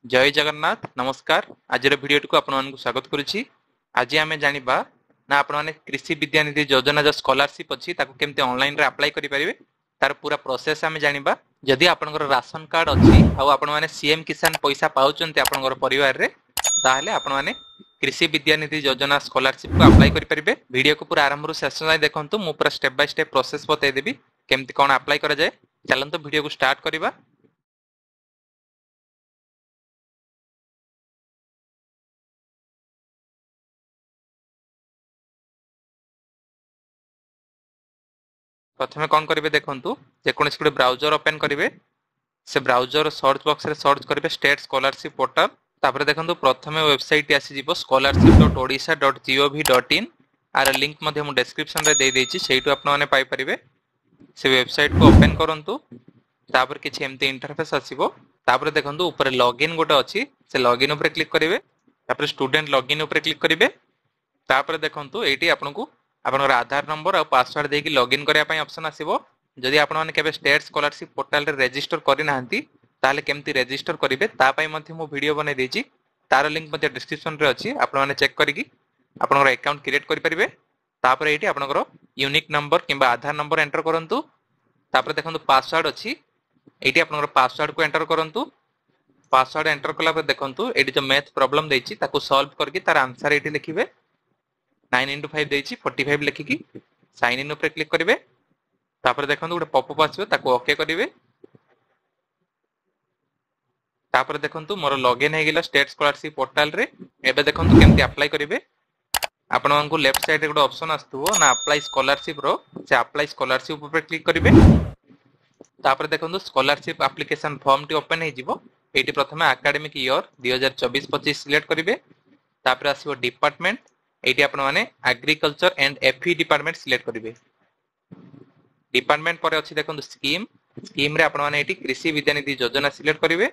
जय जगन्नाथ नमस्कार। आज वीडियो को आपको स्वागत करुच्ची। आज आम जाना ना आपने कृषि विद्यानिधि योजना जो स्कॉलरशिप अच्छी केमती ऑनलाइन रे अप्लाई करेंगे तार पूरा प्रोसेस आम जाना। जदि आपंकर राशन कार्ड अच्छी आपने सीएम किसान पैसा पाँच आपंकर परिवार रे ताहले आपने कृषि विद्यानिधि योजना स्कॉलरशिप को अप्लाई करेंगे। वीडियो को पूरा आरंभ शेष जाए देखूँ मु पूरा स्टेप बाय स्टेप प्रोसेस बतईदेवी केमती कौन अप्लाई करा जाए। चलते वीडियो को स्टार्ट करवा। प्रथम कौन करेंगे देखूँ जेकोसी गोटे ब्राउजर ओपन करेंगे। से ब्राउजर सर्च बॉक्स रे सर्च करेंगे स्टेट स्कॉलरशिप पोर्टल। तापर देखो प्रथम वेबसाइट आसीज scholarship.odisha.gov.in आर लिंक मु डिस्क्रिप्शन रे दे देछि सेइटु आपने पाइपर। से वेबसाइट को ओपन करूँ तापर किछि एमती इंटरफेस आसीबो। तापर देखो ऊपर लॉगिन गोटे अच्छी से लॉगिन ऊपर क्लिक करेंगे। तापर स्टूडेंट लॉगिन ऊपर क्लिक करेंगे। तापर देखो ये आपको आपनकर आधार नंबर और पासवर्ड देके लॉगिन करने ऑप्शन आसीबो। जदि आपने केबे स्टेट स्कॉलरशिप पोर्टल रे रजिस्टर करि नाहंती ताले केमती रजिस्टर करिवे तापाई मध्ये मु वीडियो बनै देछि। तार लिंक मध्ये डिस्क्रिप्शन रे अछि। आपण माने चेक करिकि आपनकर अकाउंट क्रिएट करि परिबे। तापर एठी आपनकर यूनिक नंबर किबा आधार नंबर एंटर करंतु। तापर देखंतु पासवर्ड अछि एठी आपनकर पासवर्ड को एंटर करंतु। पासवर्ड एंटर कला पर देखंतु एठी जो मैथ प्रॉब्लम देछि ताको सॉल्व करके तार आंसर एठी लिखिबे। 9 into 5 देछि 45 लिखिकि साइन इन ऊपर क्लिक करिवे। तापर देखंतु गोटे पॉपअप आसीबो ताको ओके करिवे। तापर देखंतु मोर लॉगिन हे गेला स्टेट स्कॉलरशिप पोर्टल रे। एबे देखंतु केमती अप्लाई करिवे। आपण मानकु लेफ्ट साइड रे गोटे ऑप्शन आस्तुबो ना अप्लाई स्कॉलरशिप रो से अप्लाई स्कॉलरशिप ऊपर क्लिक करिवे। तापर देखंतु स्कॉलरशिप एप्लीकेशन फॉर्म टी ओपन हे जिवो। एटी प्रथमे एकेडमिक ईयर 2024-25 सिलेक्ट करिवे। तापर आसीबो डिपार्टमेंट एटी आपण माने agriculture and FE department select करिवे। डिपार्टमेंट पर अच्छी देखो स्कीम स्कीम रे आपण माने एटी कृषि विद्यानिधि योजना सिलेक्ट करिवे।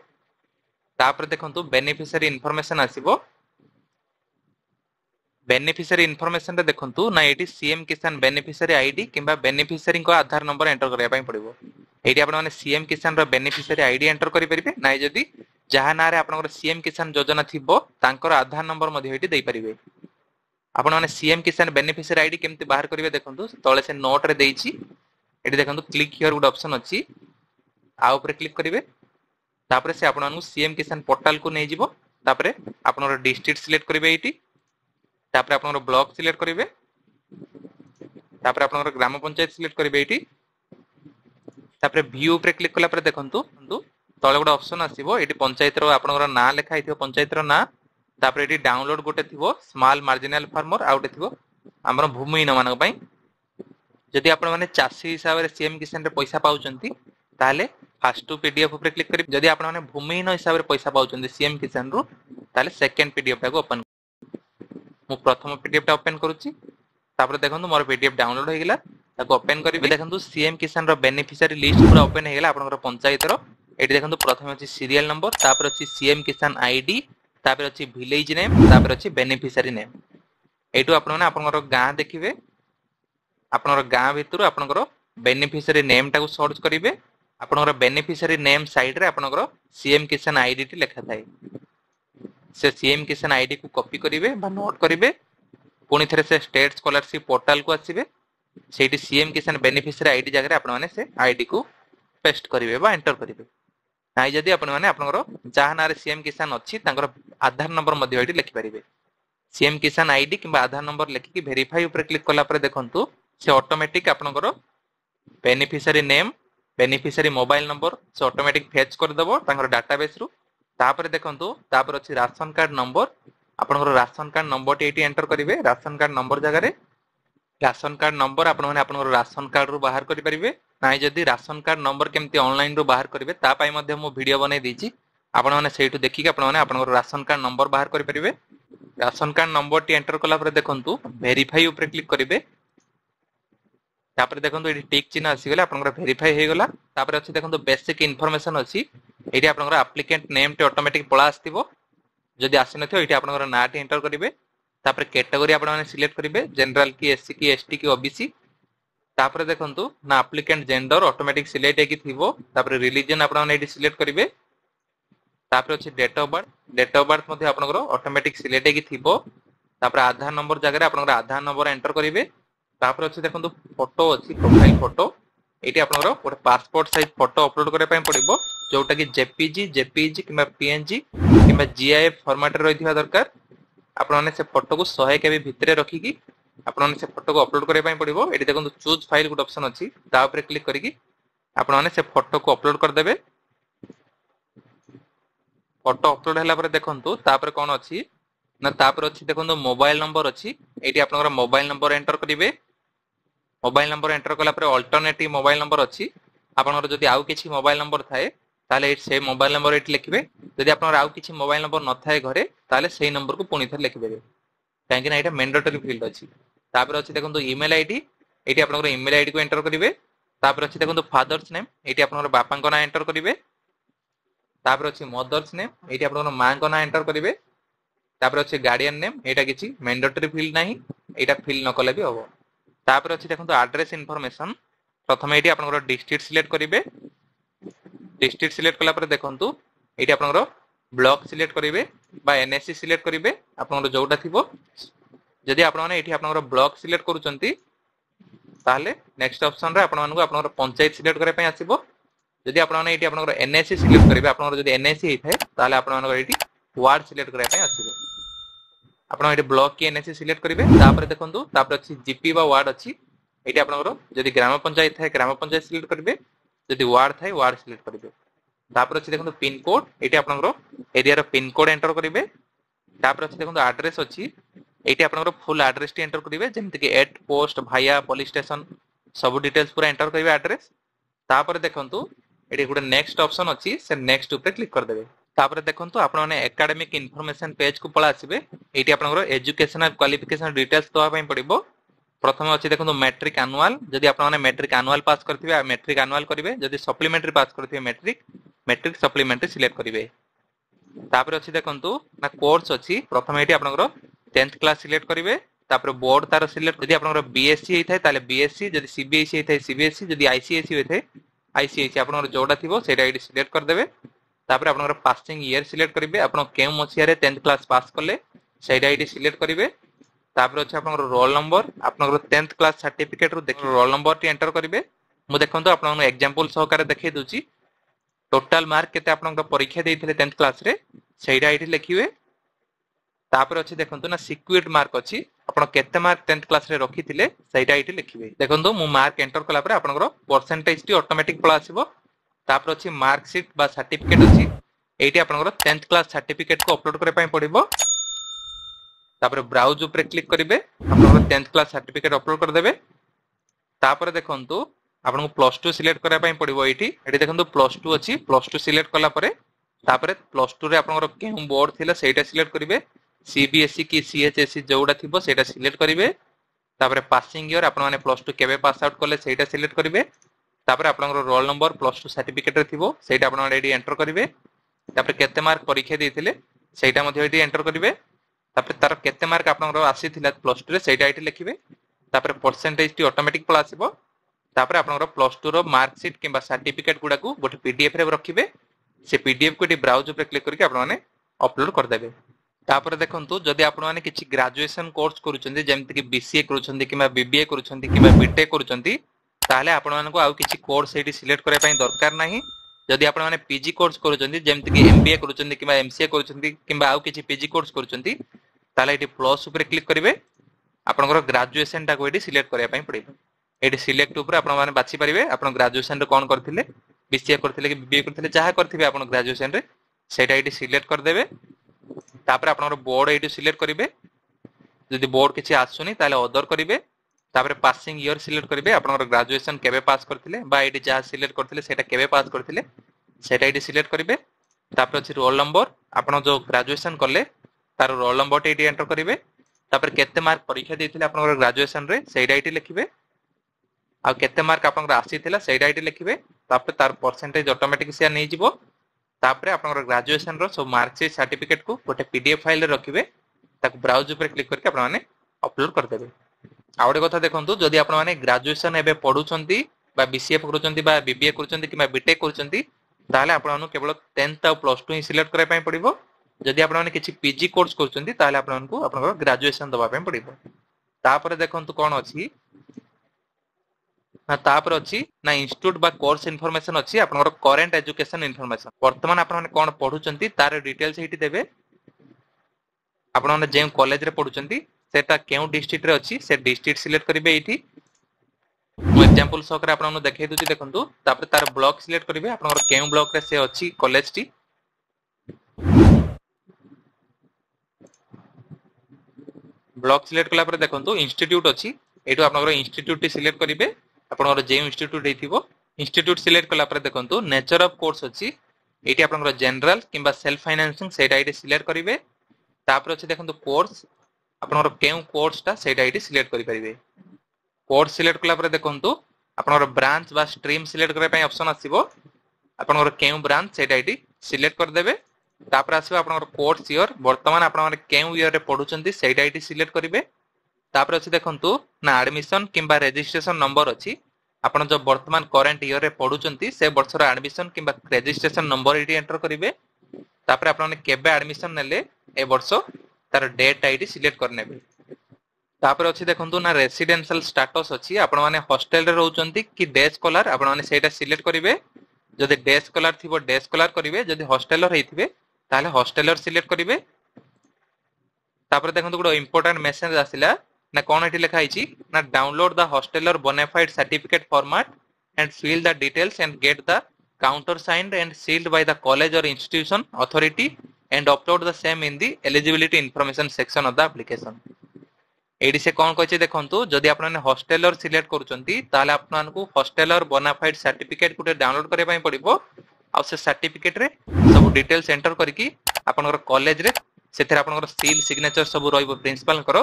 तापर देखंतु बेनिफिशियरी इन्फॉर्मेशन आसीबो। बेनिफिशियरी इन्फॉर्मेशन रे देखंतु ना एटी सीएम किसान बेनिफिशियरी आईडी किबा बेनिफिशियरी को आधार नंबर एंटर करिया पई पड़िबो। एटी आपण माने सीएम किसान रो बेनिफिशियरी आईडी एंटर करि परिबे नाइ जदी जहा ना रे आपनकर सीएम किसान योजना थिबो तांकर आधार नंबर मध्ये एटी देई परिबे। आपण माने सीएम किसान बेनिफिशियरी आईडी केमती बाहर करिवे देखंतु तळे से नोट रे देइछि। एटी देखंतु क्लिक हियर गुड ऑप्शन अछि आ ऊपर क्लिक करिवे। तापर से आपन सीएम किसान पोर्टल को नै जिवो। तापर आपनर डिस्ट्रिक्ट सिलेक्ट करिवे एटी। तापर आपनर ब्लॉक सिलेक्ट करिवे। तापर आपनर ग्राम पंचायत सिलेक्ट करिवे एटी। तापर व्यू ऊपर क्लिक कला पर देखंतु तळे गुड ऑप्शन आसीबो। एटी पंचायत रो आपनर नाम लेखा हिथिबो पंचायत रो नाम। तापर एटी डाउनलोड गोटे थिबो स्मॉल मार्जिनल फार्मर आउटे थिबो हमर भूमिहीन मानक पई। जदि आपण माने चासी हिसाब रे सीएम किसान रे पैसा पाउचंती ताले फर्स्ट टू पीडीएफ ऊपर क्लिक करी। जदि आपण माने भूमिहीन हिसाब रे पैसा पाउचंती सीएम किसान रो ताले सेकंड पीडीएफ टाको ओपन। मु प्रथम पीडीएफ टा ओपन करूची। तापर देखंतु मोर पीडीएफ डाउनलोड हो गेला ताको ओपन करी। देखंतु सीएम किसान रो बेनिफिशियरी लिस्ट पूरा ओपन हो गेला आपनकर पंचायत रो। एठी देखंतु प्रथम अछि सीरियल नंबर तापर अछि सीएम किसान आईडी तापर अछि विलेज नेम तापर अछि बेनिफिशियरी नेम। एटू आपण माने आपनकर गां देखिबे। आपनकर गां भितरु आपनकर बेनिफिशियरी नेम टाको सर्च करिवे। आपनकर बेनिफिशियरी नेम साइड रे आपनकर सीएम किसान आईडी टी लेखा थाए। से सीएम किसान आईडी को कॉपी करिवे बा नोट करिवे। पुनी थरे से स्टेट स्कॉलरशिप पोर्टल को आसीबे। सेठी सीएम किसान बेनिफिशियरी आईडी जगह रे आपण माने से आईडी को पेस्ट करिवे बा एंटर करिवे। नाइ जदि आपण माने आपनकर जहा ना रे सीएम किसान अछि तांकर आधार नंबर मध्ये आईडी लिखि परिवे। सीएम किसान आईडी किबा आधार नंबर लेखिकि वेरीफाई ऊपर क्लिक कला पर देखंतु से ऑटोमेटिक आपनकर beneficiary name beneficiary mobile number से ऑटोमेटिक फेच कर देबो तांकर डाटाबेस रु। तापर देखंतु तापर अछि राशन कार्ड नंबर। आपनकर ration card number T eighty enter करिवे। राशन कार्ड नंबर जगह रे राशन कार्ड नंबर आपण माने आपनकर राशन कार्ड रु बाहर करि परिवे। नाइ जदि राशन कार्ड नंबर केमती ऑनलाइन रु बाहर करिवे ता पई मध्ये मु वीडियो बनै दिछि। आपण माने सेइटु देखिकि आपण माने आपनकर राशन कार्ड नंबर बाहर करि परिवे। राशन कार्ड नंबर टी एंटर कला पर देखंतु वेरीफाई ऊपर क्लिक करिवे। तापर देखंतु एटी टिक चिन्ह आसी गेला आपनकर वेरीफाई हे गेला। तापर अछि देखंतु बेसिक इन्फॉर्मेशन अछि। एटी आपनकर एप्लीकेंट नेम टी ऑटोमेटिक पळा आस्तिबो। जदि आसी नथियो एटी आपनकर नाम टी एंटर करिवे। तापर कैटेगरी आपण माने सिलेक्ट करिवे जनरल की एससी की एसटी की ओबीसी। तापर देखंतु ना एप्लीकेंट जेंडर ऑटोमेटिक सिलेक्ट हेकी थिबो। तापर रिलीजन आपण माने एटी सिलेक्ट करिवे। तापर अछि डेट ऑफ बर्थ मध्ये आपनकर ऑटोमेटिक सिलेक्ट हेकी थिबो तापर आधार नंबर जगह आपनकर आधार नंबर एंटर करिवे तापर अछि देखंतु फोटो अछि प्रोफाइल फोटो एटी आपनकर गोटे पासपोर्ट साइज फोटो अपलोड करे पय पड़िबो जोटा कि जेपीजी किबा पीएनजी किबा जीआईएफ फॉर्मेट रे रहिथिबा दरकार आपण माने से फोटो को 100 केबी भितरे रखिकी आपण माने से फोटो को अपलोड करे पय पड़िबो एटी देखंतु चूज फाइल गुड ऑप्शन अछि ता ऊपर क्लिक करिकी आपण माने से फोटो को अपलोड कर देबे फोटो अपलोड हला पर देखंतु तापर कोन अछि ना तापर अछि देखंतु मोबाइल नंबर अछि एटी आपनकर मोबाइल नंबर एंटर करिवे मोबाइल नंबर एंटर कला पर अल्टरनेटिव मोबाइल नंबर अछि आपनकर जदि आउ किछि मोबाइल नंबर थाए ताले से मोबाइल नंबर एटी लिखिबे जदि आपनकर आउ किछि मोबाइल नंबर न थाए घरे ताले सेही नंबर को पुनी थर लिखिबे काहे कि ना एटा मैंडेटरी फील्ड अछि तापर अछि देखंतु ईमेल आईडी एटी आपनकर ईमेल आईडी को एंटर करिवे तापर अछि देखंतु फादर्स नेम एटी आपनकर बापा को ना एंटर करिवे तापर अछि मदर्स नेम एटी आपनकर मां को ना एंटर करिवे तापर अछि गार्डियन नेम एटा किछि मैंडेटरी फील्ड नाही एटा फिल न कले भी होबो तापर अछि देखंतु एड्रेस इन्फॉर्मेशन प्रथम एटी आपनकर डिस्ट्रिक्ट सिलेक्ट करिवे डिस्ट्रिक्ट सिलेक्ट कला पर देखंतु एटी आपनकर ब्लॉक सिलेक्ट करिवे बा एनएससी सिलेक्ट करिवे आपनकर जोटा थिबो जदि आपण माने एटी आपनकर ब्लॉक सिलेक्ट करूचंती ताले नेक्स्ट ऑप्शन रे आपण मानको आपनकर पंचायत सिलेक्ट करे पय आसीबो जदि आपण माने एटी आपनकर एनएससी सिलेक्ट करिवे आपनकर जदि एनएससी हेथाय ताले आपण मानको एटी वार्ड सिलेक्ट करे पय आसीबो आपण एटी ब्लॉक की एनएससी सिलेक्ट करिवे तापर देखंतु तापर अछि जीपी बा वार्ड अछि एटी आपनकर जदि ग्राम पंचायत थाय ग्राम पंचायत सिलेक्ट करिवे जदि वार्ड थाय वार्ड सिलेक्ट करिवे तापर अछि देखंतु पिन कोड एटी आपनकर एरिया रो पिन कोड एंटर करिवे तापर अछि देखंतु एड्रेस अछि एटी आपनकर फुल एड्रेस टी एंटर करिवे जेमति कि एट पोस्ट भाया पुलिस स्टेशन सब डिटेल्स पूरा एंटर करिवे एड्रेस तापर देखंतु एटी गुटे नेक्स्ट ऑप्शन अछि से नेक्स्ट ऊपर क्लिक कर देबे तापर देखंतु आपण माने एकेडमिक इन्फॉर्मेशन पेज को पळा आसीबे एटी आपनकर एजुकेशनल क्वालिफिकेशन डिटेल्स दवा पय पड़िबो प्रथम अछि देखंतु मैट्रिक एनुअल जदि आपण माने मैट्रिक एनुअल पास करथिबे मैट्रिक एनुअल करिवे जदि सप्लीमेंटरी पास करथिबे मैट्रिक सप्लीमेंटरी सिलेक्ट करिवे तापर अछि देखंतु ना कोर्स अछि प्रथम एटी आपनकर 10th क्लास सिलेक्ट करिवे तापर बोर्ड तार सिलेक्ट जदि आपनकर बीएससी हेथाय ताले बीएससी जदि सीबीएसई हेथाय सीबीएसई जदि आईसीएसई हेथाय आईसीएसई आपनकर जोडा थिबो सेटा एटी सिलेक्ट कर देबे तापर आपनकर पासिंग ईयर सिलेक्ट करिवे आपण केउ मसिया रे 10th क्लास पास करले सेटा एटी सिलेक्ट करिवे तापर अछि आपनकर रोल नंबर आपनकर 10th क्लास सर्टिफिकेट रो देख रोल नंबर टी एंटर करिवे मु देखंतु आपन एग्जांपल सहकारे देखै दोची टोटल मार्क केते आपनकर परीक्षा देइथिले 10th क्लास रे सेटा एटी लिखिवे तापर अछि देखंतु ना सिक्विड मार्क अछि आपण केते मार्क 10th क्लास रे रखिथिले सेटा एटी लिखिवे देखंतु मु मार्क एंटर कला पर आपनकर परसेंटेज टी ऑटोमेटिक पळा आसीबो तापर अछि मार्क शीट बा सर्टिफिकेट अछि एटी आपनकर 10th क्लास सर्टिफिकेट को अपलोड करे पय पड़िबो तापर ब्राउज ऊपर क्लिक करिवे आपनकर 10th क्लास सर्टिफिकेट अपलोड कर देबे तापर देखंतु आपन को +2 सिलेक्ट करा पय पड़िबो एटी देखंतु +2 अछि +2 सिलेक्ट कला परे तापर +2 रे आपनकर केउ बोर्ड थिला सेटा सिलेक्ट करिवे सीबीएसई की सीएचएसई जोडा थिबो सेटा सिलेक्ट करिवे तापर पासिंग ईयर आपण माने +2 केबे पास आउट करले सेटा सिलेक्ट करिवे तापर आपनकर रोल नंबर +2 सर्टिफिकेट रे थिबो सेटा आपण माने एडी एंटर करिवे तापर केते मार्क परीक्षा देथिले सेटा मध्ये एडी एंटर करिवे तापर तार केते मार्क आपनकर आसीथिला +2 रे सेटा एटी लिखिवे तापर परसेंटेज टी ऑटोमेटिक पळा आसीबो तापर आपनकर +2 रो मार्क शीट किबा सर्टिफिकेट गुडा को गोटे पीडीएफ रे रखिवे से पीडीएफ को एटी ब्राउज ऊपर क्लिक करके आपण माने अपलोड कर देबे तापर देखंतु जदि आपण माने किछि ग्रेजुएशन कोर्स करूचंदी जेमति कि बीसीए करूचंदी किबा बीबीए करूचंदी किबा बीटेक करूचंदी ताले आपण मानको आउ किछि कोर्स एटी सिलेक्ट करे पय दरकार नाही जदि आपण माने पीजी कोर्स करूचंदी जेमति कि एमबीए करूचंदी किबा एमसीए करूचंदी किबा आउ किछि पीजी कोर्स करूचंदी ताले एटी प्लस ऊपर क्लिक करिवे आपनकर ग्रेजुएशन टा को एटी सिलेक्ट करे पय पड़िबो एटी सिलेक्ट ऊपर आपण माने बाछि परिवे आपण ग्रेजुएशन रे कोन करथिले बीसीए करथिले कि बीबीए करथिले जहा करथिबे आपण ग्रेजुएशन रे सेटा एटी सिलेक्ट कर देबे तापर आपनकर बोर्ड एटी सिलेक्ट करिवे जदि बोर्ड किछि आसुनी ताले अदर करिवे तापर पासिंग ईयर सिलेक्ट करिवे आपनकर ग्रेजुएशन केबे पास करथिले बा एटी जहा सिलेक्ट करथिले सेटा केबे पास करथिले सेटा एटी सिलेक्ट करिवे तापर अछि रोल नंबर आपण जो ग्रेजुएशन करले तार रोल नंबर एटी एंटर करिवे तापर केते मार्क परीक्षा देथिले आपनकर ग्रेजुएशन रे सेटा एटी लिखिवे आ केते मार्क आपनकर आसीथिला सेटा एटी लिखिवे तापर तार परसेंटेज ऑटोमेटिक से नै जिवो तापर आपनकर ग्रेजुएशन रो सब मार्कशीट सर्टिफिकेट को गोटे पीडीएफ फाइल रे रखिवे ताको ब्राउज ऊपर क्लिक करके आपण माने अपलोड कर देबे आउडे कथा देखंतु जदि आपण माने ग्रेजुएशन एबे पढुचंती बा बीसीए करूचंती बा बीबीए करूचंती किबा बीटेक करूचंती ताले आपण केवल 10th और प्लस 2 ही सिलेक्ट करबा पई पड़िबो जदि आपण किछि पीजी कोर्स करछन्ती ताले आपण ग्रेजुएशन दबा पई पड़िबो तापर देखंतु कोन अछि ना तापर अछि ना इंस्टीट्यूट बा कोर्स इन्फॉर्मेशन अछि आपनकर करंट एजुकेशन इन्फॉर्मेशन वर्तमान आपण माने कोन पढुचंती तार डिटेल्स एठी देबे आपण माने जे कॉलेज रे पढुचंती सेटा केउ डिस्ट्रिक्ट रे अछि से डिस्ट्रिक्ट सिलेक्ट करिवे एठी मो एग्जांपल सकर आपण देखै दुची देखंतु तापर तार ब्लॉक सिलेक्ट करिवे आपनकर केउ ब्लॉक रे से अछि कॉलेज टी ब्लॉक सिलेक्ट कला पर देखंतु इंस्टीट्यूट अछि एटू आपनकर इंस्टीट्यूट टी सिलेक्ट करिवे आपनकर जे इंस्टीट्यूट हेथिबो इंस्टीट्यूट सिलेक्ट कला पर देखंतु नेचर ऑफ कोर्स अछि एटी आपनकर जनरल किबा सेल्फ फाइनेंसिंग सेटा एटी सिलेक्ट करिवे तापर अछि देखंतु कोर्स आपनकर केउ कोर्स ता सेटा एटी सिलेक्ट करि परिवे कोर्स सिलेक्ट कला पर देखंतु आपनकर ब्रांच बा स्ट्रीम सिलेक्ट करे पय ऑप्शन आसीबो आपनकर केउ ब्रांच सेटा एटी सिलेक्ट कर देबे तापर आसीबो आपनकर कोर्स ईयर वर्तमान आपण माने केउ ईयर रे पढुचंती सेटा एटी सिलेक्ट करिवे तापर अछि देखंतु ना एडमिशन किबा रजिस्ट्रेशन नंबर अछि आपण जो वर्तमान करंट ईयर रे पढुचंती से वर्षर एडमिशन किबा रजिस्ट्रेशन नंबर एटी एंटर करिवे तापर आपण माने केबे एडमिशन नेले ए वर्ष तार डेट आईडी सिलेक्ट करनेबे तापर अछि देखंतु ना रेसिडेंशियल स्टेटस अछि आपण माने हॉस्टल रे रहउचंती कि डे स्कॉलर आपण माने सेटा सिलेक्ट करिवे जदि डे स्कॉलर थिबो डे स्कॉलर करिवे जदि हॉस्टलर हेथिबे ताले हॉस्टलर सिलेक्ट करिवे तापर देखंतु गुड इंपोर्टेंट मेसेज आसिला ना कोन एठी लिखा आइची ना download the hosteller bonafide certificate format and fill the details and get the counter signed and sealed by the college और institution authority and upload the same in the eligibility information section of the application एडी से कोन कहै छै देखंतु जदि आपण hosteller select करूचंती ताले आपनकु हॉस्टलर बोनाफाइड सर्टिफिकेट गुटे डाउनलोड करे पय पड़िबो आ से सर्टिफिकेट रे सब डिटेल्स एंटर करके आपनकर कॉलेज रे सेथरे आपनकर सील सिग्नेचर सब रहइबो प्रिंसिपल करो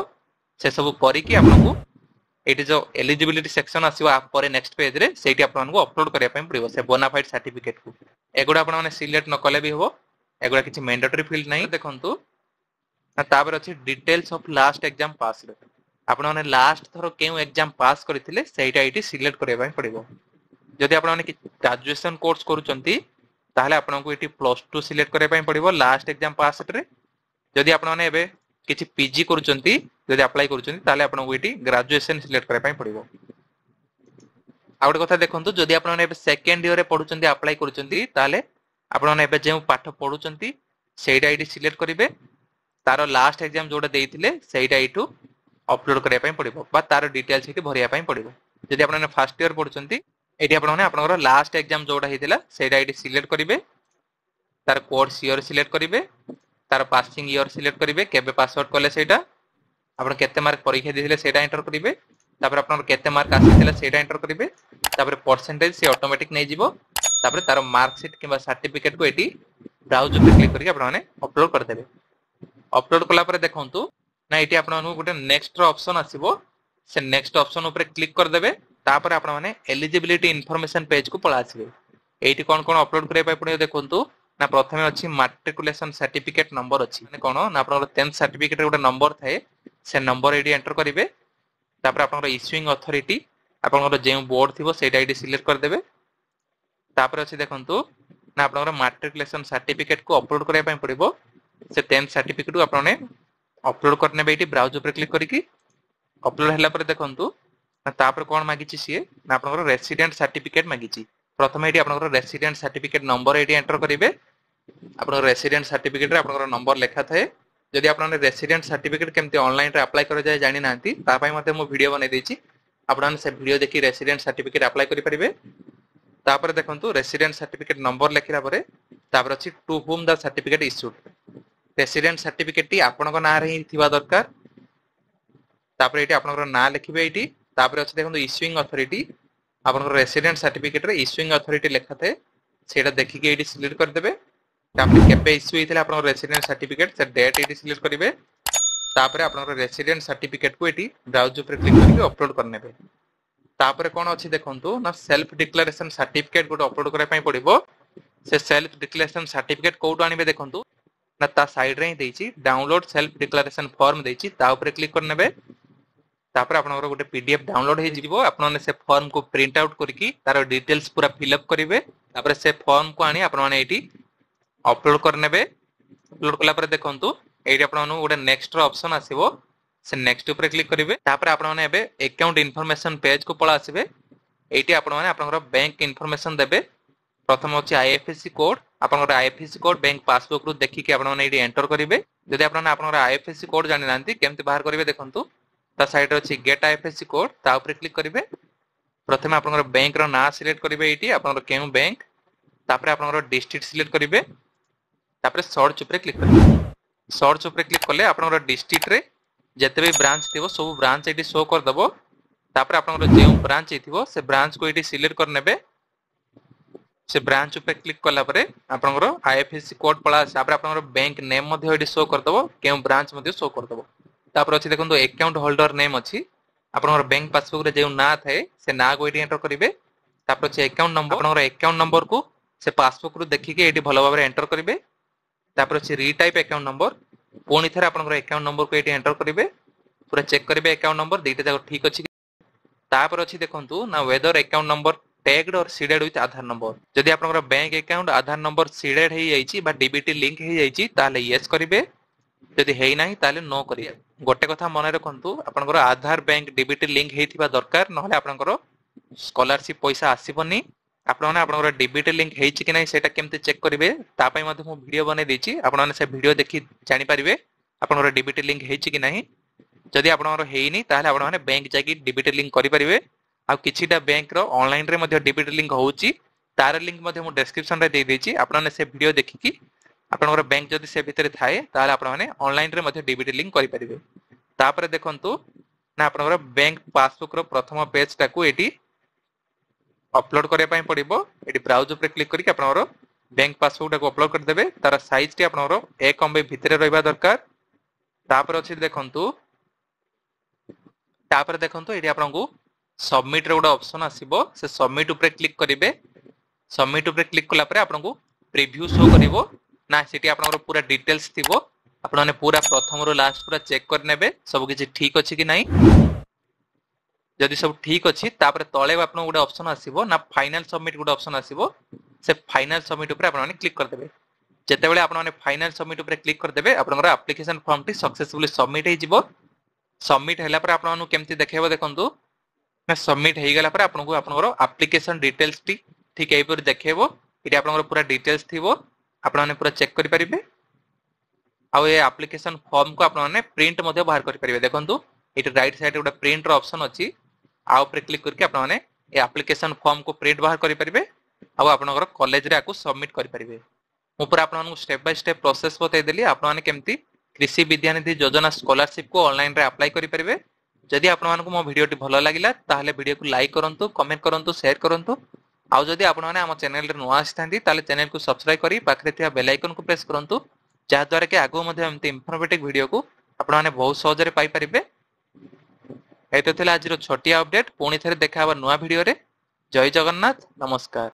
से सब करिकि आपनकु एटी जो एलिजिबिलिटी सेक्शन आसीबो आप परे नेक्स्ट पेज रे सेठी आपनकु अपलोड करे पय पड़िबो से बोनाफाइड सर्टिफिकेट को एगुडा आपण माने सिलेक्ट न कले भी होबो एगुडा किछि मैंडेटरी फील्ड नै देखंतु ना तापर अछि डिटेल्स ऑफ लास्ट एग्जाम पास रे आपण माने लास्ट थरो केउ एग्जाम पास करथिले सेटा एटी सिलेक्ट करे पय पड़िबो जदि आपण माने ग्रेजुएशन कोर्स करूचंती ताहले आपनको एटी प्लस 2 सिलेक्ट करे पय पड़िबो लास्ट एग्जाम पास रे जदि आपण माने एबे किछि पीजी करूचंती जदि अप्लाई करूचंती ताहले आपनको एटी ग्रेजुएशन सिलेक्ट करे पय पड़िबो आ गोटे कथा देखंतु जदि आपण माने एबे सेकंड ईयर रे पढुचंती अप्लाई करूचंती ताहले आपण माने एबे जे पाठ पढुचंती सेटा एटी सिलेक्ट करिवे तारो लास्ट एग्जाम जोडा देइथिले सेटा एटू अपलोड करे पय पड़िबो बा तारो डिटेल्स एटी भरिया पय पड़िबो जदि आपण माने फर्स्ट ईयर पढुचंती एटी आपण माने आपनकर लास्ट एग्जाम जोडा हेतिला सेटा एटी सिलेक्ट करिवे तार कोर्स ईयर सिलेक्ट करिवे तार पासिंग ईयर सिलेक्ट करिवे केबे पास आउट कले सेटा आपण केते मार्क परीक्षा दिथिले सेटा एंटर करिवे तापर आपनकर केते मार्क आसीथिला सेटा एंटर करिवे तापर परसेंटेज से ऑटोमेटिक नै जिवो तापर तार मार्क शीट किबा सर्टिफिकेट को एटी ब्राउज पे क्लिक करके आपण माने अपलोड कर देबे अपलोड कला पर देखंतु ना एटी आपण माने गोटे नेक्स्ट ऑप्शन आसीबो से नेक्स्ट ऑप्शन ऊपर क्लिक कर देबे तापर आपण माने एलिजिबिलिटी इंफॉर्मेशन पेज को पळा आसीबे एटी कोन कोन अपलोड करे पय पड़ियो देखंतु ना प्रथमे अछि मैट्रिकुलेशन सर्टिफिकेट नंबर अछि माने कोन ना आपण 10th सर्टिफिकेट रे गोटे नंबर थाए से नंबर एडी एंटर करिवे तापर आपण इश्यूइंग अथॉरिटी आपण जे बोर्ड थिबो सेटा एडी सिलेक्ट कर देबे तापर अछि देखंतु ना आपण मैट्रिकुलेशन सर्टिफिकेट को अपलोड करे पय पड़िबो से 10th सर्टिफिकेट को आपण अपलोड करने बेटी ब्राउज ऊपर क्लिक करिकि अपलोड हला पर देखंतु ना तापर कोन मागिछि सिए ना आपण रेसिडेंट सर्टिफिकेट मागिछि प्रथमे एटी आपण रेसिडेंट सर्टिफिकेट नंबर एटी एंटर करिवे आपण रेसिडेंट सर्टिफिकेट रे आपण नंबर लेखा थाए जदि आपण रेसिडेंट सर्टिफिकेट केमते ऑनलाइन रे अप्लाई कर जाय जानि नांती ता पय मते मो वीडियो बनै देछि आपण से वीडियो देखि रेसिडेंट सर्टिफिकेट अप्लाई करि परिबे तापर देखंतु रेसिडेंट सर्टिफिकेट नंबर लेखिला परे तापर अछि to whom the certificate issued resident certificate टी आपण को ना रे थिबा दरकार तापर एटी आपण ना लिखिबे एटी तापर अछि देखंतु इश्यूइंग अथॉरिटी आपण रेसिडेंट सर्टिफिकेट रे इश्यूइंग अथॉरिटी लेखा थाए सेटा देखि के एटी सिलेक्ट कर देबे तापर केबे इश्यू हेतिला आपण रेसिडेंट सर्टिफिकेट से डेट एटी सिलेक्ट करिवे तापर आपण रेसिडेंट सर्टिफिकेट को एटी ब्राउज ऊपर क्लिक करके अपलोड करनेबे तापर कोन अछि देखंतु ना सेल्फ डिक्लेरेशन सर्टिफिकेट गोटे अपलोड करे पय पड़िबो से सेल्फ डिक्लेरेशन सर्टिफिकेट कोउट आनिबे देखंतु ना ता साइड रे ही देछि डाउनलोड सेल्फ डिक्लेरेशन फॉर्म देछि ता ऊपर क्लिक करनेबे तापर आपनकर गोटे पीडीएफ डाउनलोड हे जिवो आपन माने से फॉर्म को प्रिंट आउट करके तार डिटेल्स पूरा फिल अप करिवे तापर से फॉर्म को आनी आपन माने एटी अपलोड करनेबे अपलोड कला पर देखंतु एटी आपन माने गोटे नेक्स्ट रो ऑप्शन आसीबो से नेक्स्ट ऊपर क्लिक करिवे तापर आपन माने एबे अकाउंट इन्फॉर्मेशन पेज को पळा आसीबे एटी आपन माने आपनकर बैंक इन्फॉर्मेशन देबे प्रथम होची आईएफएससी कोड आपनकर आईएफएससी कोड बैंक पासबुक रु देखि के आपन माने एटी एंटर करिवे जदि आपन माने आपनकर आईएफएससी कोड जानि नांती केमति बाहर करिवे देखंतु ता साइड रे अछि गेट आईएफएससी कोड ता ऊपर क्लिक करिवे प्रथम आपनकर बैंक रो ना सिलेक्ट करिवे एटी आपनकर केउ बैंक तापर आपनकर डिस्ट्रिक्ट सिलेक्ट करिवे तापर सर्च ऊपर क्लिक करिवे सर्च ऊपर क्लिक करले आपनकर डिस्ट्रिक्ट रे जते भी ब्रांच थिबो सब ब्रांच एटी शो कर दबो तापर आपनकर जे ब्रांच थिबो से ब्रांच को एटी सिलेक्ट कर नेबे से ब्रांच पे क्लिक कला परे आपनकर आईएफएससी कोड पळा तापर आपनकर बैंक नेम मध्ये एटी शो कर दबो केउ ब्रांच मध्ये शो कर दबो तापर अछि देखंतु अकाउंट होल्डर नेम अछि आपनकर बैंक पासबुक रे जे ना थाए से ना को एटी एंटर करिवे तापर अछि अकाउंट नंबर आपनकर अकाउंट नंबर को से पासबुक रु देखि के एटी भलो भाबरे एंटर करिवे तापर अछि रीटाइप अकाउंट नंबर पुणी थरे आपनकर अकाउंट नंबर को एटी एंटर करिवे पूरा चेक करिवे अकाउंट नंबर देटा जाक ठीक अछि तापर अछि देखंतु ना वेदर अकाउंट नंबर टैग्ड और सीडेड विथ आधार नंबर जदि आपनकर बैंक अकाउंट आधार नंबर सीडेड हे जाईची बा डीबीटी लिंक हे जाईची ताले यस करिवे जदि हेई नाही ताले नो करिवे गोटे कथा मन रखंतु आपनकर आधार बैंक डीबीटी लिंक हेतिबा दरकार नहले आपनकर स्कॉलरशिप पैसा आसीबनी आपण माने आपनकर डीबीटी लिंक हेची कि नाही सेटा केमते चेक करिवे ता पई मध्ये मो वीडियो बने देची आपण माने से वीडियो देखि जानि परिवे आपनकर डीबीटी लिंक हेची कि नाही जदि आपनकर हेइनी ताले आपण माने बैंक जाकी डीबीटी लिंक करि परिवे आ किछिटा बैंक रो ऑनलाइन रे मध्ये डीबीटी लिंक होउची तार लिंक मध्ये मो डिस्क्रिप्शन रे दे देची आपण माने से वीडियो देखि आपनकर बैंक जदि से भितरे थाए ताले आपण माने ऑनलाइन रे मध्ये डीबीटी लिंक करि परिवे तापर देखंतु ना आपनकर बैंक पासबुक रो प्रथम पेज टाकू एटी अपलोड करिया पई पड़िबो एटी ब्राउज ऊपर क्लिक करिक आपनकर बैंक पासबुक टाकू अपलोड कर देबे तार साइज टी आपनकर 1 MB भितरे रहबा दरकार तापर अछि देखंतु तापर देखंतु एटी आपनकू सबमिट रे गोटे ऑप्शन आसीबो से सबमिट ऊपर क्लिक करिवे सबमिट ऊपर क्लिक कला परे आपनकू प्रीव्यू शो करिवो ना सेटी आपनकर पूरा डिटेल्स थिबो आपण माने पूरा प्रथम रो लास्ट पूरा चेक कर नेबे सब किछि ठीक अछि कि नाही जदि सब ठीक अछि तापर तळे आपन गोटे ऑप्शन आसीबो ना फाइनल सबमिट गोटे ऑप्शन आसीबो से फाइनल सबमिट ऊपर आपण माने क्लिक कर देबे जते बेले आपण माने फाइनल सबमिट ऊपर क्लिक कर देबे आपनकर एप्लीकेशन फॉर्म टी सक्सेसफुली सबमिट हे जिवो सबमिट हैला पर आपण मानु केमति देखेबो देखंतु ना सबमिट हे गेला पर आपनको आपनकर एप्लीकेशन डिटेल्स टी ठीक एई पर देखेबो इटी आपनकर पूरा डिटेल्स थिबो आपण माने पूरा चेक करि परिबे आ ए एप्लीकेशन फॉर्म को आपण माने प्रिंट मध्ये बाहर करि परिबे देखंतु इटी राइट साइड गोटे प्रिंट रो ऑप्शन अछि आ ऊपर क्लिक करके आपण माने ए एप्लीकेशन फॉर्म को प्रिंट बाहर करि परिबे आ आपनकर कॉलेज रे आकु सबमिट करि परिबे ऊपर आपण मानू स्टेप बाय स्टेप प्रोसेस बतै देली आपण माने केमति कृषि विद्यानिधि योजना स्कॉलरशिप को ऑनलाइन रे अप्लाई करि परिबे जदि आपण मानकु मो वीडियो टी भलो लागिला ताहले वीडियो को लाइक करंतु कमेंट करंतु शेयर करंतु आ जदि आपण माने हम चैनल रे नुआ आस्थांती ताले चैनल को सब्सक्राइब करी पाखरे थिया बेल आइकन को प्रेस करंतु जा द्वारा के आगो मध्ये एमते इंफॉर्मेटिव वीडियो को आपण माने बहुत सहज रे पाई परिबे एतो थिला आज रो छोटिया अपडेट पुणी थरे देखा हबा नुआ वीडियो रे जय जगन्नाथ नमस्कार।